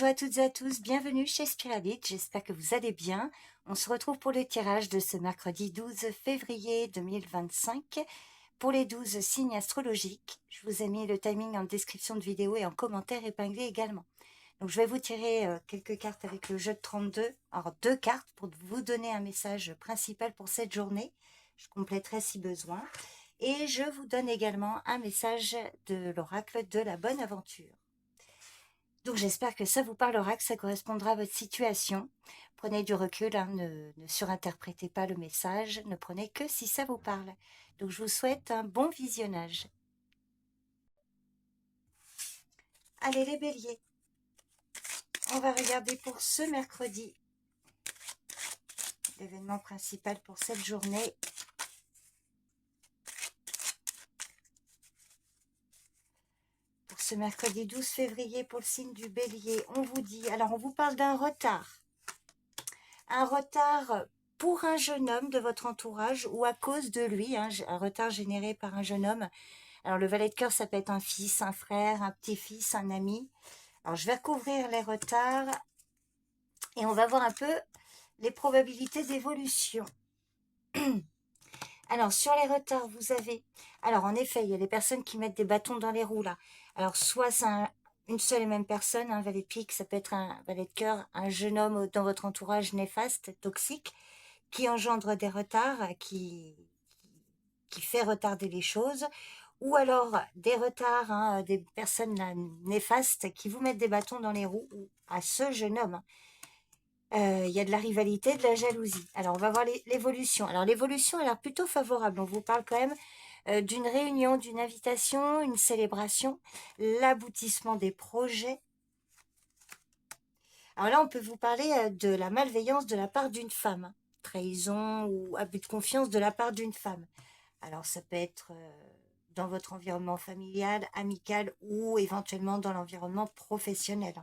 à toutes et à tous, bienvenue chez Spirabit, j'espère que vous allez bien. On se retrouve pour le tirage de ce mercredi 12 février 2025 pour les 12 signes astrologiques. Je vous ai mis le timing en description de vidéo et en commentaire épinglé également. Donc je vais vous tirer quelques cartes avec le jeu de 32, alors 2 cartes pour vous donner un message principal pour cette journée. Je compléterai si besoin. Et je vous donne également un message de l'oracle de la bonne aventure. Donc j'espère que ça vous parlera, que ça correspondra à votre situation. Prenez du recul, hein, ne surinterprétez pas le message, ne prenez que si ça vous parle. Donc je vous souhaite un bon visionnage. Allez les béliers, on va regarder pour ce mercredi l'événement principal pour cette journée. Pour ce mercredi 12 février pour le signe du bélier, on vous dit, alors on vous parle d'un retard. Un retard pour un jeune homme de votre entourage ou à cause de lui, hein, un retard généré par un jeune homme. Alors le valet de cœur, ça peut être un fils, un frère, un petit-fils, un ami. Alors je vais recouvrir les retards et on va voir un peu les probabilités d'évolution. Alors sur les retards, vous avez... Alors en effet, il y a des personnes qui mettent des bâtons dans les roues là. Alors soit c'est une seule et même personne, un valet de pique, ça peut être un valet de cœur, un jeune homme dans votre entourage néfaste, toxique, qui engendre des retards, qui fait retarder les choses, ou alors des retards, hein, des personnes là, néfastes qui vous mettent des bâtons dans les roues à ce jeune homme. Il y a de la rivalité, de la jalousie. Alors, on va voir l'évolution. Alors, l'évolution a l'air plutôt favorable. On vous parle quand même d'une réunion, d'une invitation, une célébration, l'aboutissement des projets. Alors là, on peut vous parler de la malveillance de la part d'une femme. Hein. Trahison ou abus de confiance de la part d'une femme. Alors, ça peut être dans votre environnement familial, amical ou éventuellement dans l'environnement professionnel.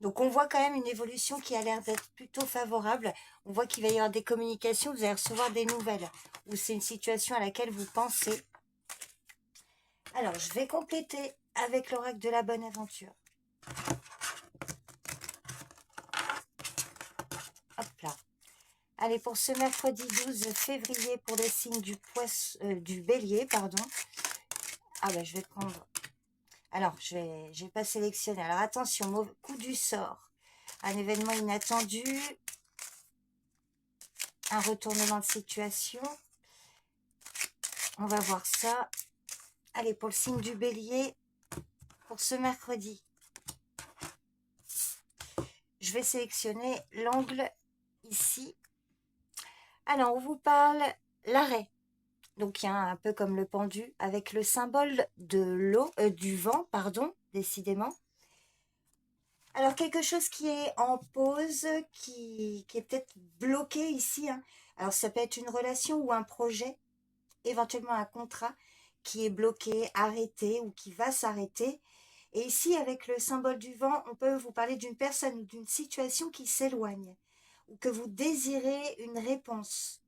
Donc, on voit quand même une évolution qui a l'air d'être plutôt favorable. On voit qu'il va y avoir des communications, vous allez recevoir des nouvelles ou c'est une situation à laquelle vous pensez. Alors, je vais compléter avec l'oracle de la bonne aventure. Hop là. Allez, pour ce mercredi 12 février, pour les signes du bélier, pardon. Ah ben, je vais prendre... Alors, je vais pas sélectionner. Alors, attention, coup du sort. Un événement inattendu. Un retournement de situation. On va voir ça. Allez, pour le signe du bélier, pour ce mercredi. Je vais sélectionner l'angle ici. Alors, on vous parle l'arrêt. Donc, il y a un peu comme le pendu, avec le symbole de l'eau, du vent, pardon, décidément. Alors, quelque chose qui est en pause, qui est peut-être bloqué ici. Hein. Alors, ça peut être une relation ou un projet, éventuellement un contrat, qui est bloqué, arrêté ou qui va s'arrêter. Et ici, avec le symbole du vent, on peut vous parler d'une personne ou d'une situation qui s'éloigne ou que vous désirez une réponse.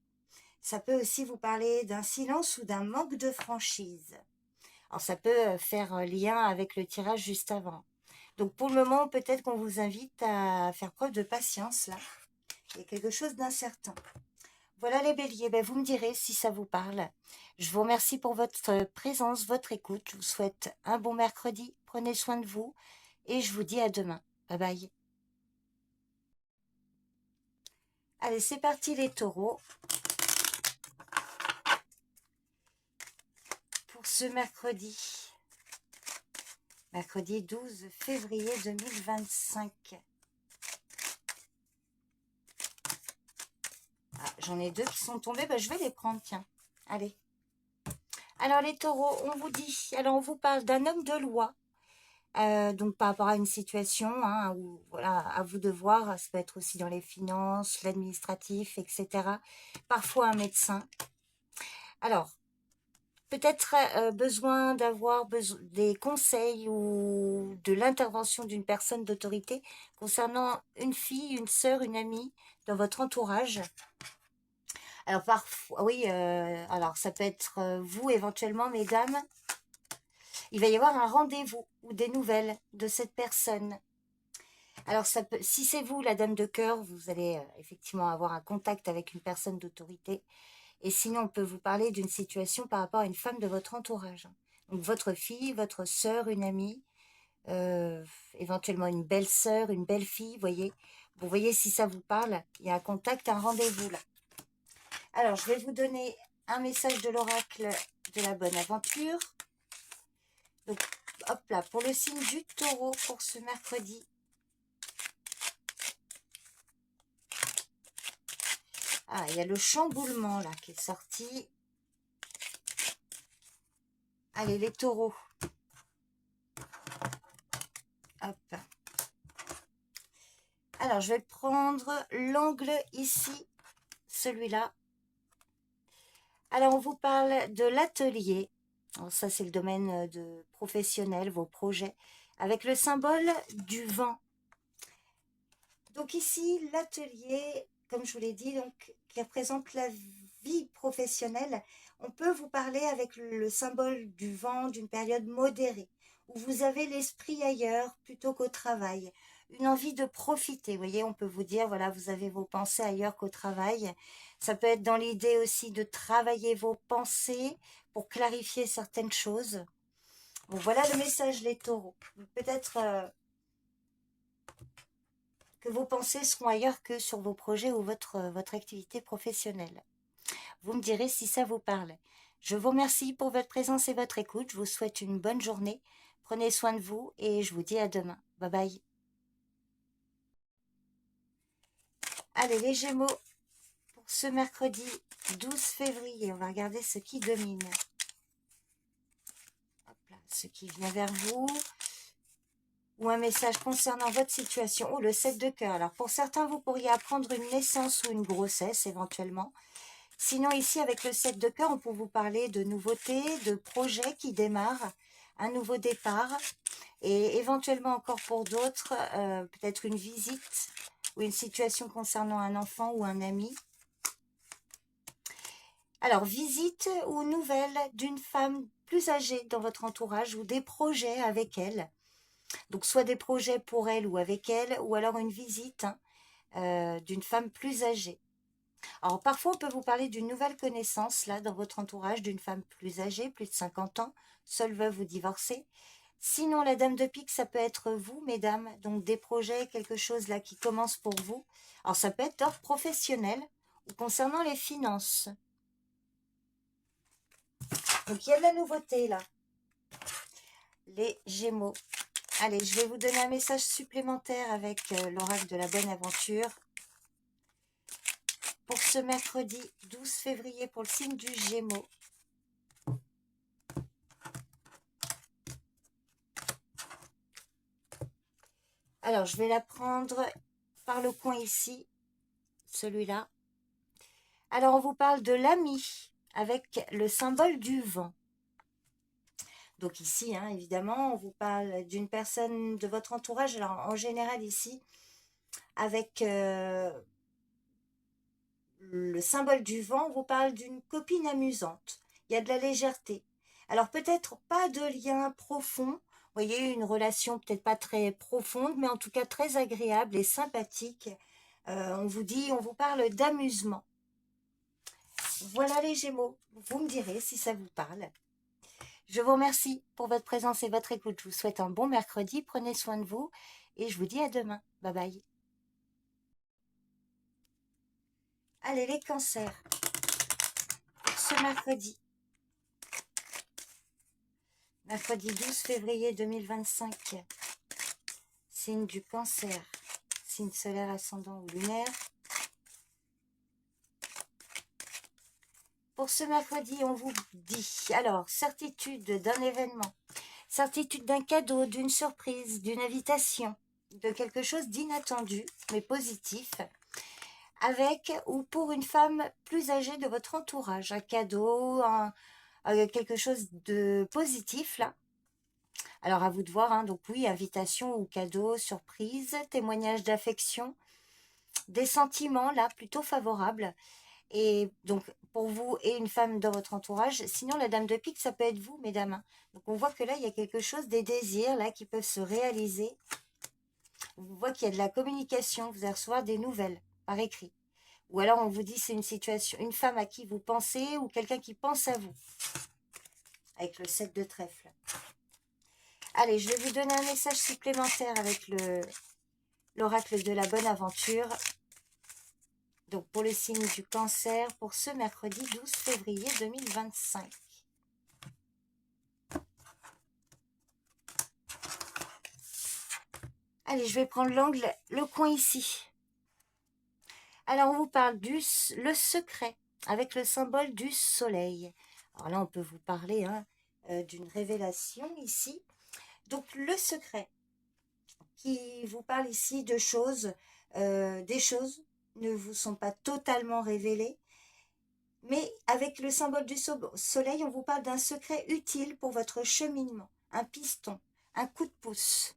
Ça peut aussi vous parler d'un silence ou d'un manque de franchise. Alors, ça peut faire lien avec le tirage juste avant. Donc, pour le moment, peut-être qu'on vous invite à faire preuve de patience, là. Il y a quelque chose d'incertain. Voilà les béliers, ben, vous me direz si ça vous parle. Je vous remercie pour votre présence, votre écoute. Je vous souhaite un bon mercredi. Prenez soin de vous et je vous dis à demain. Bye bye. Allez, c'est parti les taureaux. Pour ce mercredi. Mercredi 12 février 2025. Ah, j'en ai deux qui sont tombés, ben, je vais les prendre, tiens. Allez. Alors les taureaux, on vous dit, alors on vous parle d'un homme de loi. Donc par rapport à une situation, hein, où, voilà, à vous de voir, ça peut être aussi dans les finances, l'administratif, etc. Parfois un médecin. Alors, peut-être besoin d'avoir des conseils ou de l'intervention d'une personne d'autorité concernant une fille, une sœur, une amie dans votre entourage. Alors parfois, oui, alors ça peut être vous éventuellement, mesdames. Il va y avoir un rendez-vous ou des nouvelles de cette personne. Alors, si c'est vous, la dame de cœur, vous allez effectivement avoir un contact avec une personne d'autorité. Et sinon, on peut vous parler d'une situation par rapport à une femme de votre entourage. Donc, votre fille, votre sœur, une amie, euh, éventuellement une belle-sœur, une belle-fille, voyez. Vous voyez si ça vous parle. Il y a un contact, un rendez-vous là. Alors, je vais vous donner un message de l'oracle de la bonne aventure. Donc, hop là, pour le signe du taureau pour ce mercredi. Ah, il y a le chamboulement là qui est sorti. Allez, les taureaux. Hop. Alors, je vais prendre l'angle ici, celui-là. Alors, on vous parle de l'atelier. Ça, c'est le domaine de professionnel, vos projets, avec le symbole du vent. Donc ici, l'atelier, comme je vous l'ai dit, donc, qui représente la vie professionnelle, on peut vous parler avec le symbole du vent d'une période modérée, où vous avez l'esprit ailleurs plutôt qu'au travail, une envie de profiter. Vous voyez, on peut vous dire, voilà, vous avez vos pensées ailleurs qu'au travail. Ça peut être dans l'idée aussi de travailler vos pensées pour clarifier certaines choses. Bon, voilà le message, les taureaux. Peut-être que vos pensées seront ailleurs que sur vos projets ou votre activité professionnelle. Vous me direz si ça vous parle. Je vous remercie pour votre présence et votre écoute. Je vous souhaite une bonne journée. Prenez soin de vous et je vous dis à demain. Bye bye. Allez les Gémeaux, pour ce mercredi 12 février, on va regarder ce qui domine. Hop là, ce qui vient vers vous. Ou un message concernant votre situation. Oh, le 7 de cœur. Alors, pour certains, vous pourriez apprendre une naissance ou une grossesse, éventuellement. Sinon, ici, avec le 7 de cœur, on peut vous parler de nouveautés, de projets qui démarrent, un nouveau départ. Et éventuellement, encore pour d'autres, peut-être une visite ou une situation concernant un enfant ou un ami. Alors, visite ou nouvelle d'une femme plus âgée dans votre entourage ou des projets avec elle. Donc, soit des projets pour elle ou avec elle, ou alors une visite d'une femme plus âgée. Alors, parfois, on peut vous parler d'une nouvelle connaissance, là, dans votre entourage, d'une femme plus âgée, plus de 50 ans, seule veuve ou divorcée. Sinon, la dame de pique, ça peut être vous, mesdames, donc des projets, quelque chose là qui commence pour vous. Alors, ça peut être d'ordre professionnel ou concernant les finances. Donc, il y a de la nouveauté, là. Les Gémeaux. Allez, je vais vous donner un message supplémentaire avec l'oracle de la bonne aventure. Pour ce mercredi 12 février, pour le signe du Gémeaux. Alors, je vais la prendre par le coin ici, celui-là. Alors, on vous parle de l'ami avec le symbole du vent. Donc ici, hein, évidemment, on vous parle d'une personne de votre entourage. Alors, en général, ici, avec le symbole du vent, on vous parle d'une copine amusante. Il y a de la légèreté. Alors, peut-être pas de lien profond. Vous voyez, une relation peut-être pas très profonde, mais en tout cas très agréable et sympathique. On vous parle d'amusement. Voilà les Gémeaux. Vous me direz si ça vous parle. Je vous remercie pour votre présence et votre écoute. Je vous souhaite un bon mercredi. Prenez soin de vous et je vous dis à demain. Bye bye. Allez les cancers. Pour ce mercredi. Mercredi 12 février 2025. Signe du cancer. Signe solaire, ascendant ou lunaire. Pour ce mercredi, on vous dit, alors, certitude d'un événement, certitude d'un cadeau, d'une surprise, d'une invitation, de quelque chose d'inattendu, mais positif, avec ou pour une femme plus âgée de votre entourage, un cadeau, quelque chose de positif, là. Alors, à vous de voir, hein, donc oui, invitation ou cadeau, surprise, témoignage d'affection, des sentiments, là, plutôt favorables. Et donc, pour vous et une femme dans votre entourage. Sinon, la dame de pique, ça peut être vous, mesdames. Donc, on voit que là, il y a quelque chose, des désirs, là, qui peuvent se réaliser. On voit qu'il y a de la communication, vous allez recevoir des nouvelles par écrit. Ou alors on vous dit c'est une situation, une femme à qui vous pensez ou quelqu'un qui pense à vous. Avec le 7 de trèfle. Allez, je vais vous donner un message supplémentaire avec l'oracle de la bonne aventure. Donc pour le signe du Cancer, pour ce mercredi 12 février 2025. Allez, je vais prendre l'angle, le coin ici. Alors, on vous parle le secret, avec le symbole du soleil. Alors là, on peut vous parler d'une révélation ici. Donc, le secret, qui vous parle ici de choses, des choses ne vous sont pas totalement révélées, mais avec le symbole du soleil, on vous parle d'un secret utile pour votre cheminement, un piston, un coup de pouce.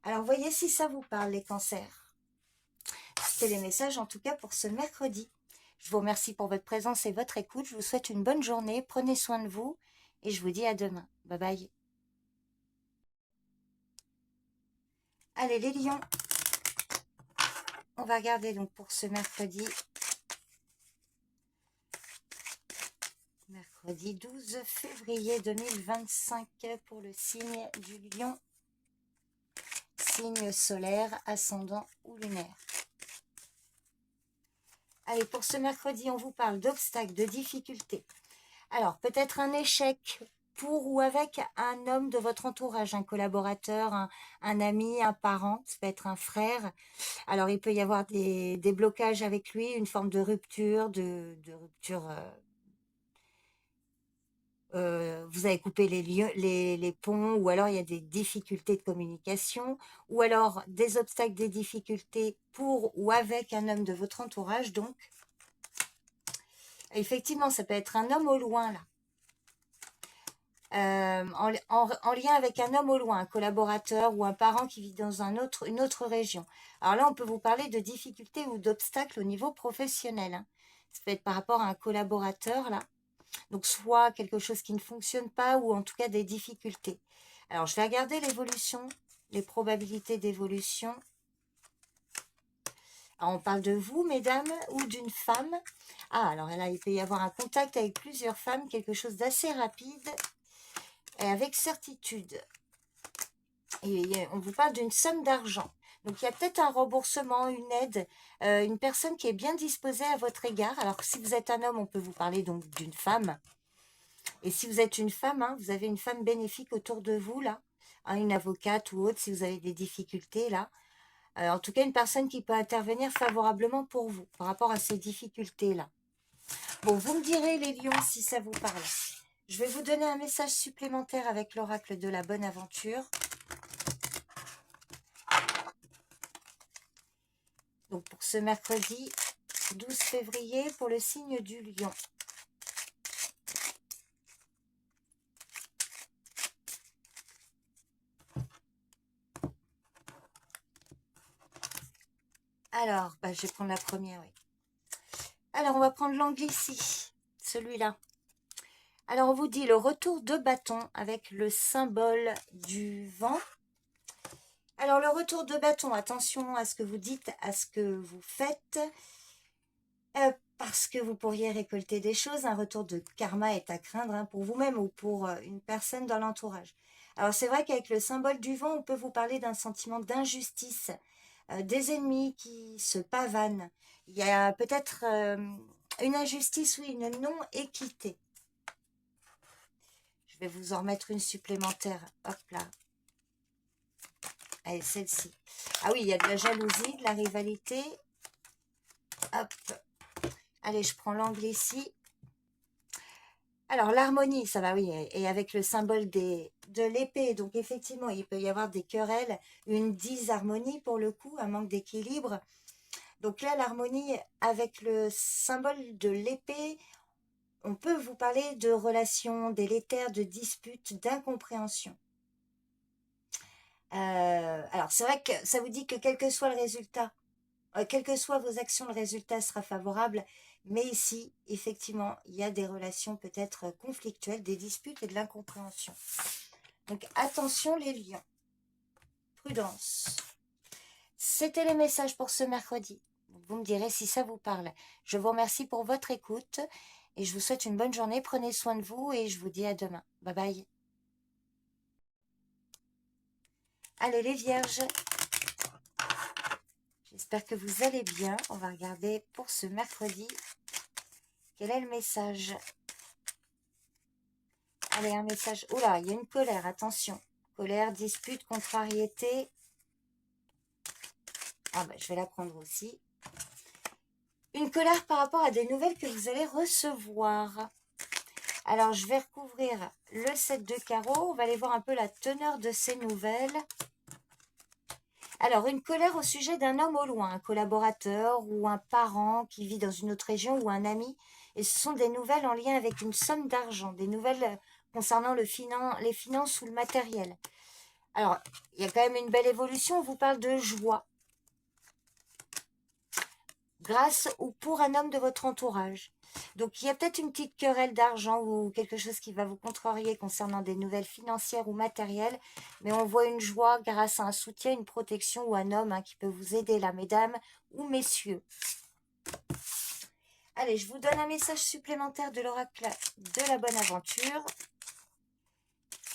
Alors, voyez si ça vous parle, les cancers. C'est les messages, en tout cas, pour ce mercredi. Je vous remercie pour votre présence et votre écoute. Je vous souhaite une bonne journée. Prenez soin de vous et je vous dis à demain. Bye bye. Allez, les lions. On va regarder donc pour ce mercredi. Mercredi 12 février 2025 pour le signe du lion. Signe solaire, ascendant ou lunaire. Allez, pour ce mercredi, on vous parle d'obstacles, de difficultés. Alors, peut-être un échec pour ou avec un homme de votre entourage, un collaborateur, un ami, un parent, ça peut être un frère. Alors, il peut y avoir des blocages avec lui, une forme de rupture, de rupture. Vous avez coupé les ponts, ou alors il y a des difficultés de communication, ou alors des obstacles, des difficultés pour ou avec un homme de votre entourage. Donc, effectivement, ça peut être un homme au loin, là. En lien avec un homme au loin, un collaborateur ou un parent qui vit dans une autre région. Alors là, on peut vous parler de difficultés ou d'obstacles au niveau professionnel. Hein. Ça peut être par rapport à un collaborateur, là. Donc, soit quelque chose qui ne fonctionne pas ou en tout cas des difficultés. Alors, je vais regarder l'évolution, les probabilités d'évolution. Alors, on parle de vous, mesdames, ou d'une femme. Ah, alors là, il peut y avoir un contact avec plusieurs femmes, quelque chose d'assez rapide. Et avec certitude. Et on vous parle d'une somme d'argent. Donc, il y a peut-être un remboursement, une aide, une personne qui est bien disposée à votre égard. Alors, si vous êtes un homme, on peut vous parler donc d'une femme. Et si vous êtes une femme, vous avez une femme bénéfique autour de vous, là. Une avocate ou autre, si vous avez des difficultés, là. En tout cas, une personne qui peut intervenir favorablement pour vous, par rapport à ces difficultés-là. Bon, vous me direz, les lions, si ça vous parle. Je vais vous donner un message supplémentaire avec l'oracle de la bonne aventure. Donc pour ce mercredi 12 février, pour le signe du lion. Alors, je vais prendre la première, oui. Alors, on va prendre l'angle ici, celui-là. Alors, on vous dit le retour de bâton avec le symbole du vent. Alors, le retour de bâton, attention à ce que vous dites, à ce que vous faites, parce que vous pourriez récolter des choses. Un retour de karma est à craindre pour vous-même ou pour une personne dans l'entourage. Alors, c'est vrai qu'avec le symbole du vent, on peut vous parler d'un sentiment d'injustice, des ennemis qui se pavanent. Il y a peut-être une injustice, oui, une non-équité. Je vais vous en remettre une supplémentaire. Hop là. Allez, celle-ci. Ah oui, il y a de la jalousie, de la rivalité. Hop. Allez, je prends l'angle ici. Alors, l'harmonie, ça va, oui, et avec le symbole de l'épée. Donc, effectivement, il peut y avoir des querelles, une disharmonie pour le coup, un manque d'équilibre. Donc là, l'harmonie avec le symbole de l'épée, on peut vous parler de relations délétères, de disputes, d'incompréhension. Alors, c'est vrai que ça vous dit que quel que soit le résultat, quelles que soient vos actions, le résultat sera favorable. Mais ici, effectivement, il y a des relations peut-être conflictuelles, des disputes et de l'incompréhension. Donc, attention les lions. prudence. C'était les messages pour ce mercredi. Vous me direz si ça vous parle. Je vous remercie pour votre écoute et je vous souhaite une bonne journée. Prenez soin de vous et je vous dis à demain. Bye bye. Allez les vierges, j'espère que vous allez bien. On va regarder pour ce mercredi. Quel est le message? Allez, un message. Oula, il y a une colère, attention. Colère, dispute, contrariété. Ah ben, je vais la prendre aussi. Une colère par rapport à des nouvelles que vous allez recevoir. Alors, je vais recouvrir le 7 de carreau. On va aller voir un peu la teneur de ces nouvelles. Alors, une colère au sujet d'un homme au loin, un collaborateur ou un parent qui vit dans une autre région ou un ami. Et ce sont des nouvelles en lien avec une somme d'argent, des nouvelles concernant les finances ou le matériel. Alors, il y a quand même une belle évolution. On vous parle de joie. Grâce ou pour un homme de votre entourage. Donc, il y a peut-être une petite querelle d'argent ou quelque chose qui va vous contrarier concernant des nouvelles financières ou matérielles. Mais on voit une joie grâce à un soutien, une protection ou un homme qui peut vous aider là, mesdames ou messieurs. Allez, je vous donne un message supplémentaire de l'oracle de la bonne aventure.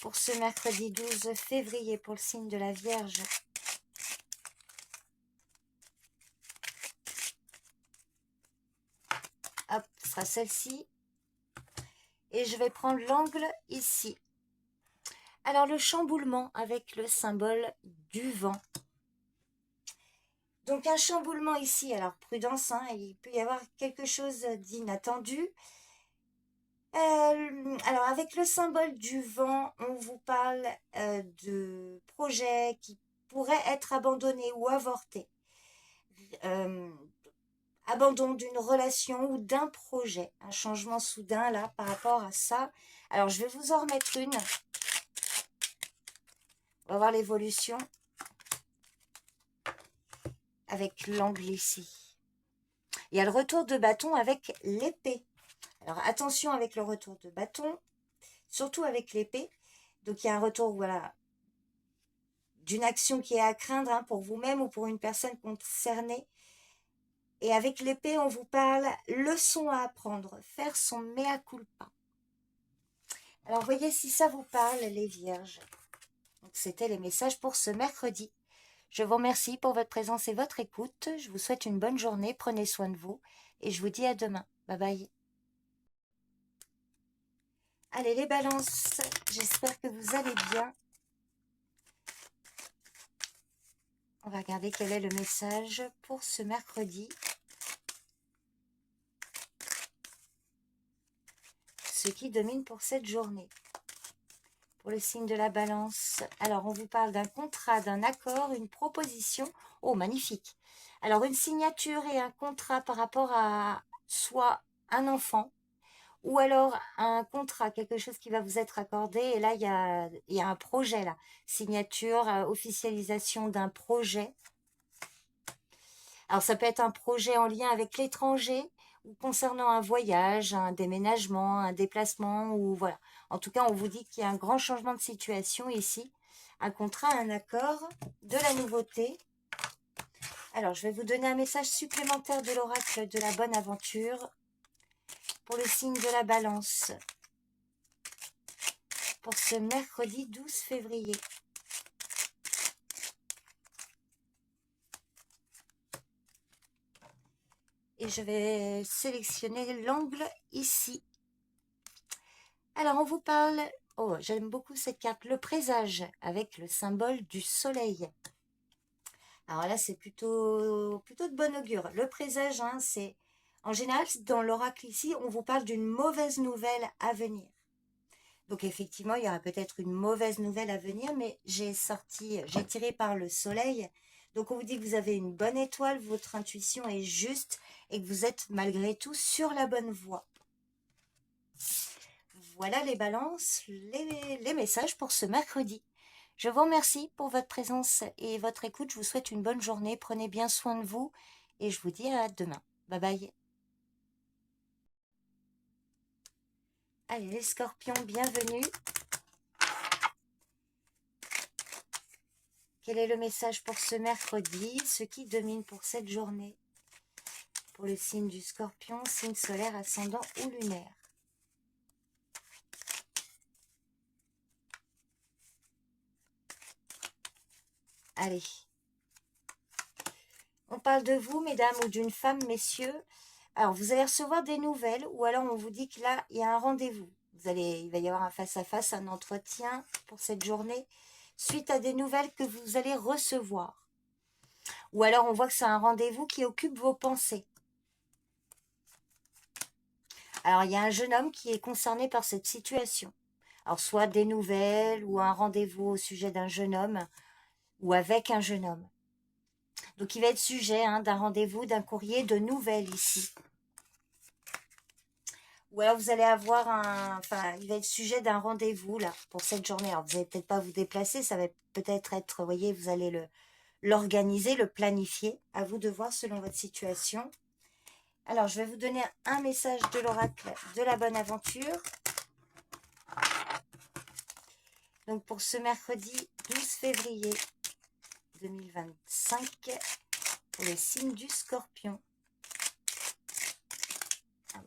Pour ce mercredi 12 février, pour le signe de la Vierge. Hop, ce sera celle-ci. Et je vais prendre l'angle ici. Alors, le chamboulement avec le symbole du vent. Donc, un chamboulement ici. Alors, prudence, il peut y avoir quelque chose d'inattendu. Alors, avec le symbole du vent, on vous parle de projets qui pourraient être abandonnés ou avortés. Abandon d'une relation ou d'un projet. Un changement soudain, là, par rapport à ça. Alors, je vais vous en remettre une. On va voir l'évolution. Avec l'angle ici. Il y a le retour de bâton avec l'épée. Alors, attention avec le retour de bâton. Surtout avec l'épée. Donc, il y a un retour, voilà, d'une action qui est à craindre pour vous-même ou pour une personne concernée. Et avec l'épée, on vous parle leçon à apprendre, faire son mea culpa. Alors, voyez si ça vous parle, les vierges. Donc, c'était les messages pour ce mercredi. Je vous remercie pour votre présence et votre écoute. Je vous souhaite une bonne journée. Prenez soin de vous. Et je vous dis à demain. Bye bye. Allez, les balances. J'espère que vous allez bien. On va regarder quel est le message pour ce mercredi. Ce qui domine pour cette journée. Pour le signe de la balance. Alors, on vous parle d'un contrat, d'un accord, une proposition. Oh, magnifique. Alors, une signature et un contrat par rapport à soit un enfant ou alors un contrat, quelque chose qui va vous être accordé. Et là, il y a un projet, là. Signature, officialisation d'un projet. Alors, ça peut être un projet en lien avec l'étranger ou concernant un voyage, un déménagement, un déplacement, ou voilà. En tout cas, on vous dit qu'il y a un grand changement de situation ici. Un contrat, un accord, de la nouveauté. Alors, je vais vous donner un message supplémentaire de l'oracle de la bonne aventure pour le signe de la balance. Pour ce mercredi 12 février. Et je vais sélectionner l'angle ici. Alors, on vous parle... Oh, j'aime beaucoup cette carte. Le présage avec le symbole du soleil. Alors là, c'est plutôt de bon augure. Le présage, c'est... En général, dans l'oracle ici, on vous parle d'une mauvaise nouvelle à venir. Donc, effectivement, il y aura peut-être une mauvaise nouvelle à venir, mais j'ai tiré par le soleil. Donc, on vous dit que vous avez une bonne étoile, votre intuition est juste et que vous êtes malgré tout sur la bonne voie. Voilà les balances, les messages pour ce mercredi. Je vous remercie pour votre présence et votre écoute. Je vous souhaite une bonne journée. Prenez bien soin de vous et je vous dis à demain. Bye bye. Allez les scorpions, bienvenue. Quel est le message pour ce mercredi? Ce qui domine pour cette journée? Pour le signe du Scorpion, signe solaire, ascendant ou lunaire. Allez. On parle de vous, mesdames, ou d'une femme, messieurs. Alors, vous allez recevoir des nouvelles, ou alors on vous dit que là, il y a un rendez-vous. Il va y avoir un face-à-face, un entretien pour cette journée, suite à des nouvelles que vous allez recevoir. Ou alors, on voit que c'est un rendez-vous qui occupe vos pensées. Alors, il y a un jeune homme qui est concerné par cette situation. Alors, soit des nouvelles, ou un rendez-vous au sujet d'un jeune homme, ou avec un jeune homme. Donc, il va être sujet d'un rendez-vous, d'un courrier, de nouvelles ici. Ou alors vous allez avoir il va être sujet d'un rendez-vous là pour cette journée. Alors vous n'allez peut-être pas vous déplacer, ça va peut-être être, vous voyez, vous allez l'organiser, le planifier. À vous de voir selon votre situation. Alors je vais vous donner un message de l'oracle de la bonne aventure. Donc pour ce mercredi 12 février 2025, pour le signe du Scorpion.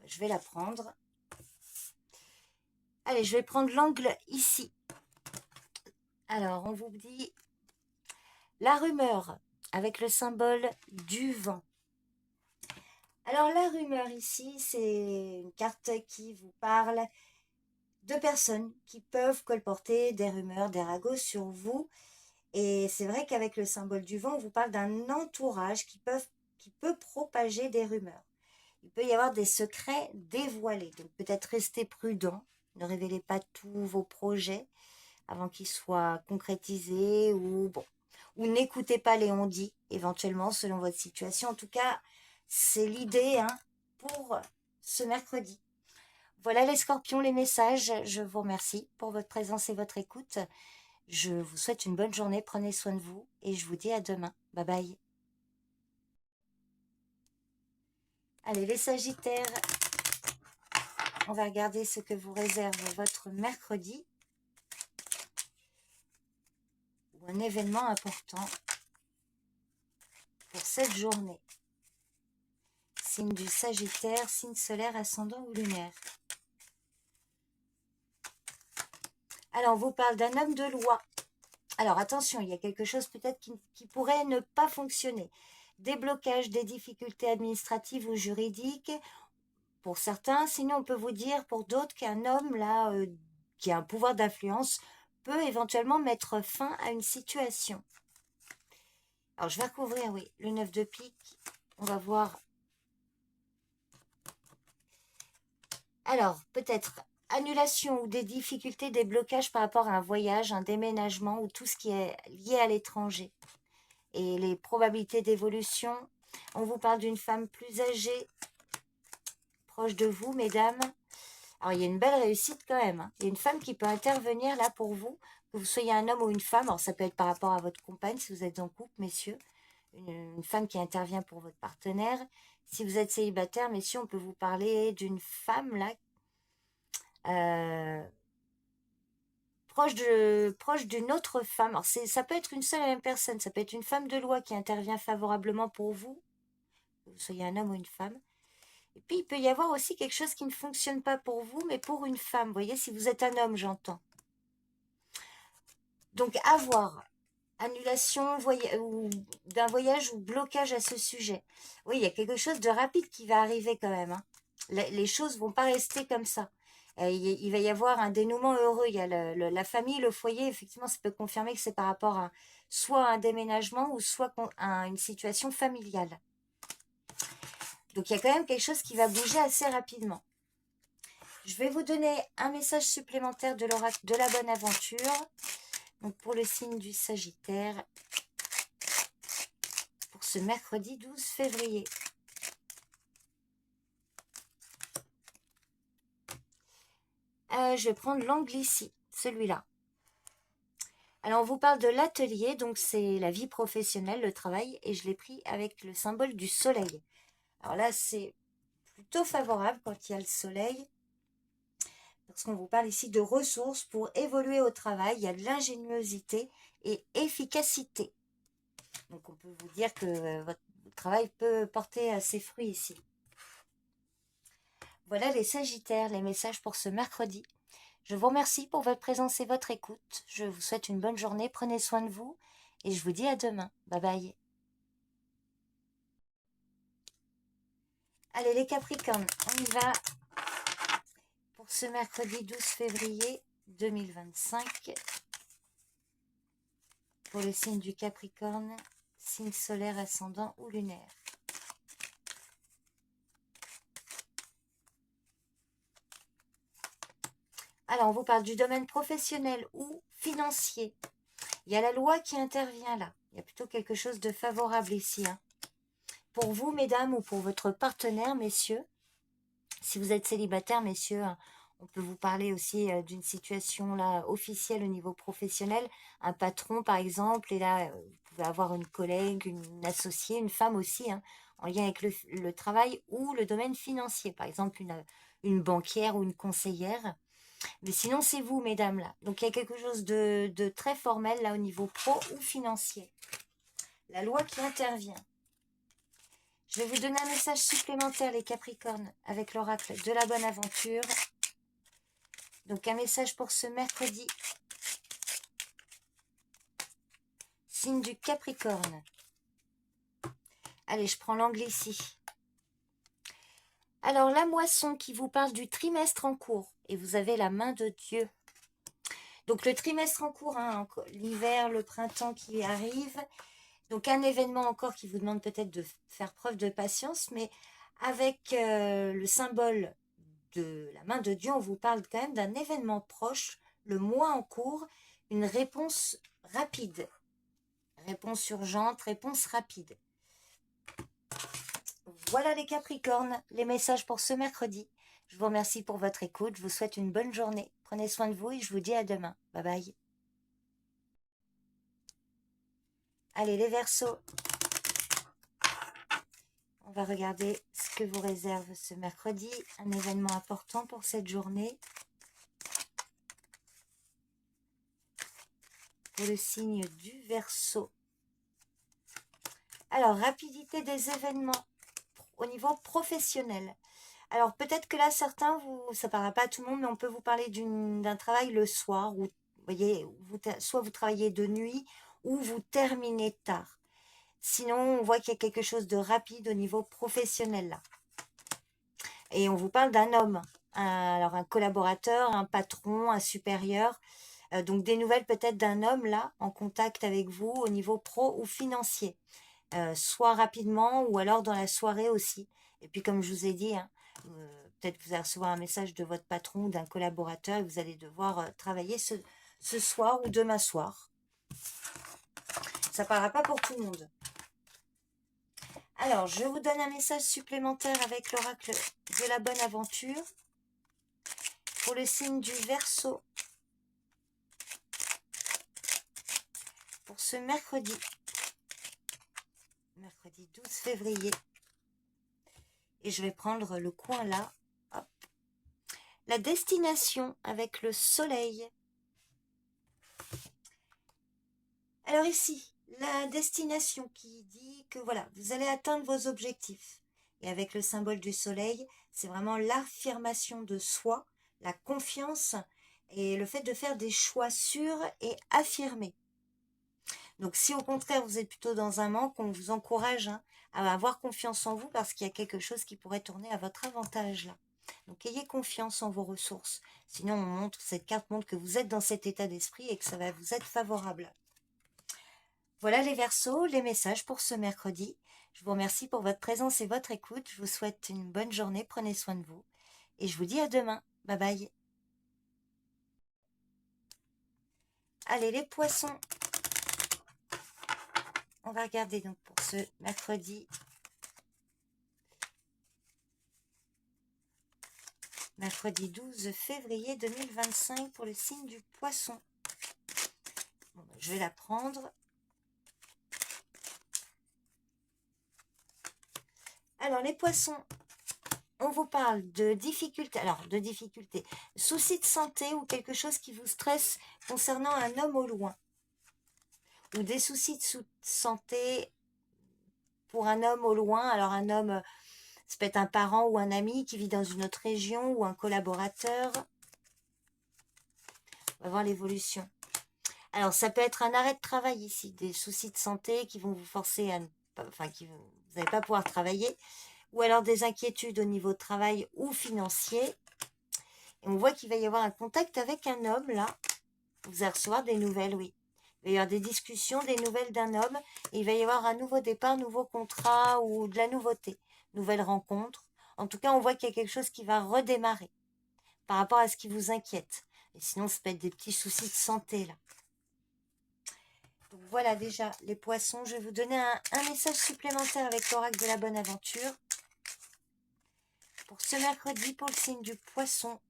Je vais la prendre. Allez, je vais prendre l'angle ici. Alors, on vous dit la rumeur avec le symbole du vent. Alors, la rumeur ici, c'est une carte qui vous parle de personnes qui peuvent colporter des rumeurs, des ragots sur vous. Et c'est vrai qu'avec le symbole du vent, on vous parle d'un entourage qui peut propager des rumeurs. Il peut y avoir des secrets dévoilés. Donc, peut-être restez prudent. Ne révélez pas tous vos projets avant qu'ils soient concrétisés ou n'écoutez pas les on-dit, éventuellement, selon votre situation. En tout cas, c'est l'idée pour ce mercredi. Voilà les scorpions, les messages. Je vous remercie pour votre présence et votre écoute. Je vous souhaite une bonne journée. Prenez soin de vous et je vous dis à demain. Bye bye. Allez, les sagittaires, on va regarder ce que vous réserve votre mercredi. Ou un événement important pour cette journée. Signe du Sagittaire, signe solaire, ascendant ou lunaire. Alors, on vous parle d'un homme de loi. Alors, attention, il y a quelque chose peut-être qui pourrait ne pas fonctionner. Des blocages, des difficultés administratives ou juridiques, pour certains. Sinon, on peut vous dire pour d'autres qu'un homme, là, qui a un pouvoir d'influence, peut éventuellement mettre fin à une situation. Alors, je vais recouvrir, oui, le 9 de pique. On va voir. Alors, peut-être annulation ou des difficultés, des blocages par rapport à un voyage, un déménagement ou tout ce qui est lié à l'étranger. Et les probabilités d'évolution, on vous parle d'une femme plus âgée, proche de vous, mesdames. Alors, il y a une belle réussite quand même. Il y a une femme qui peut intervenir là pour vous, que vous soyez un homme ou une femme. Alors, ça peut être par rapport à votre compagne, si vous êtes en couple, messieurs. Une femme qui intervient pour votre partenaire. Si vous êtes célibataire, messieurs, on peut vous parler d'une femme là, proche d'une autre femme. Alors ça peut être une seule et même personne, ça peut être une femme de loi qui intervient favorablement pour vous, que vous soyez un homme ou une femme. Et puis il peut y avoir aussi quelque chose qui ne fonctionne pas pour vous, mais pour une femme. Vous voyez, si vous êtes un homme, j'entends. Donc avoir annulation d'un voyage ou blocage à ce sujet. Oui, il y a quelque chose de rapide qui va arriver quand même. Les choses ne vont pas rester comme ça. Il va y avoir un dénouement heureux. Il y a la famille, le foyer. Effectivement, ça peut confirmer que c'est par rapport à soit un déménagement ou soit à une situation familiale. Donc, il y a quand même quelque chose qui va bouger assez rapidement. Je vais vous donner un message supplémentaire de l'oracle de la bonne aventure. Donc, pour le signe du Sagittaire, pour ce mercredi 12 février. Je vais prendre l'angle ici, celui-là. Alors, on vous parle de l'atelier, donc c'est la vie professionnelle, le travail, et je l'ai pris avec le symbole du soleil. Alors là, c'est plutôt favorable quand il y a le soleil. parce qu'on vous parle ici de ressources pour évoluer au travail. Il y a de l'ingéniosité et efficacité. Donc, on peut vous dire que votre travail peut porter ses fruits ici. Voilà les Sagittaires, les messages pour ce mercredi. Je vous remercie pour votre présence et votre écoute. Je vous souhaite une bonne journée. Prenez soin de vous et je vous dis à demain. Bye bye. Allez les Capricornes, on y va pour ce mercredi 12 février 2025. Pour le signe du Capricorne, signe solaire, ascendant ou lunaire. Alors, on vous parle du domaine professionnel ou financier. Il y a la loi qui intervient là. Il y a plutôt quelque chose de favorable ici. Pour vous, mesdames, ou pour votre partenaire, messieurs, si vous êtes célibataire, messieurs, on peut vous parler aussi d'une situation là officielle au niveau professionnel. Un patron, par exemple, et là, vous pouvez avoir une collègue, une associée, une femme aussi, en lien avec le travail ou le domaine financier. Par exemple, une banquière ou une conseillère. Mais sinon, c'est vous, mesdames, là. Donc, il y a quelque chose de très formel, là, au niveau pro ou financier. La loi qui intervient. Je vais vous donner un message supplémentaire, les Capricornes, avec l'oracle de la bonne aventure. Donc, un message pour ce mercredi. Signe du Capricorne. Allez, je prends l'angle ici. Alors, la moisson qui vous parle du trimestre en cours. Et vous avez la main de Dieu. Donc, le trimestre en cours, l'hiver, le printemps qui arrive. Donc, un événement encore qui vous demande peut-être de faire preuve de patience. Mais avec le symbole de la main de Dieu, on vous parle quand même d'un événement proche, le mois en cours, une réponse rapide. Réponse urgente, réponse rapide. Voilà les Capricornes, les messages pour ce mercredi. Je vous remercie pour votre écoute, je vous souhaite une bonne journée. Prenez soin de vous et je vous dis à demain. Bye bye. Allez les Verseaux, on va regarder ce que vous réserve ce mercredi. Un événement important pour cette journée. Pour le signe du Verseau. Alors, rapidité des événements au niveau professionnel. Alors, peut-être que là, certains, ça ne parlera pas à tout le monde, mais on peut vous parler d'un travail le soir, où, vous voyez, soit vous travaillez de nuit, ou vous terminez tard. Sinon, on voit qu'il y a quelque chose de rapide au niveau professionnel, là. Et on vous parle d'un homme, alors un collaborateur, un patron, un supérieur. Donc, des nouvelles peut-être d'un homme, là, en contact avec vous au niveau pro ou financier. Soit rapidement ou alors dans la soirée aussi. Et puis comme je vous ai dit, peut-être que vous allez recevoir un message de votre patron ou d'un collaborateur et vous allez devoir travailler ce soir ou demain soir. Ça ne parlera pas pour tout le monde. Alors, je vous donne un message supplémentaire avec l'oracle de la bonne aventure. Pour le signe du Verseau. Pour ce mercredi. Mercredi 12 février. Et je vais prendre le coin là. Hop. La destination avec le soleil. Alors ici, la destination qui dit que voilà, vous allez atteindre vos objectifs. Et avec le symbole du soleil, c'est vraiment l'affirmation de soi, la confiance et le fait de faire des choix sûrs et affirmés. Donc si au contraire vous êtes plutôt dans un manque, on vous encourage à avoir confiance en vous parce qu'il y a quelque chose qui pourrait tourner à votre avantage là. Donc ayez confiance en vos ressources. Sinon cette carte montre que vous êtes dans cet état d'esprit et que ça va vous être favorable. Voilà les Verseaux, les messages pour ce mercredi. Je vous remercie pour votre présence et votre écoute. Je vous souhaite une bonne journée, prenez soin de vous. Et je vous dis à demain. Bye bye. Allez les Poissons. On va regarder donc pour ce mercredi. Mercredi 12 février 2025 pour le signe du Poisson. Bon, je vais la prendre. Alors les Poissons, on vous parle de difficultés, alors de difficultés, soucis de santé ou quelque chose qui vous stresse concernant un homme au loin. Ou des soucis de santé pour un homme au loin. Alors un homme, ça peut être un parent ou un ami qui vit dans une autre région ou un collaborateur. On va voir l'évolution. Alors ça peut être un arrêt de travail ici, des soucis de santé qui vont vous forcer à ne pas, enfin vous n'allez pas pouvoir travailler, ou alors des inquiétudes au niveau de travail ou financier. Et on voit qu'il va y avoir un contact avec un homme là. Vous allez recevoir des nouvelles, oui. Il va y avoir des discussions, des nouvelles d'un homme. Et il va y avoir un nouveau départ, nouveau contrat ou de la nouveauté. Nouvelle rencontre. En tout cas, on voit qu'il y a quelque chose qui va redémarrer par rapport à ce qui vous inquiète. Et sinon, ça peut être des petits soucis de santé là. Donc voilà déjà les poissons. Je vais vous donner un message supplémentaire avec l'oracle de la bonne aventure. Pour ce mercredi, pour le signe du poisson.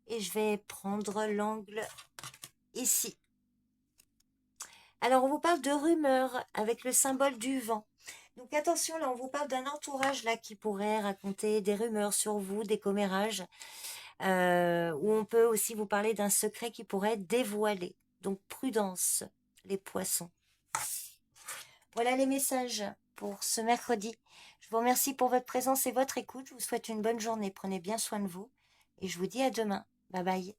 Et je vais prendre l'angle ici. Alors, on vous parle de rumeurs avec le symbole du vent. Donc, attention, là, on vous parle d'un entourage là qui pourrait raconter des rumeurs sur vous, des commérages. Ou on peut aussi vous parler d'un secret qui pourrait être dévoilé. Donc, prudence, les poissons. Voilà les messages pour ce mercredi. Je vous remercie pour votre présence et votre écoute. Je vous souhaite une bonne journée. Prenez bien soin de vous. Et je vous dis à demain. Bye bye.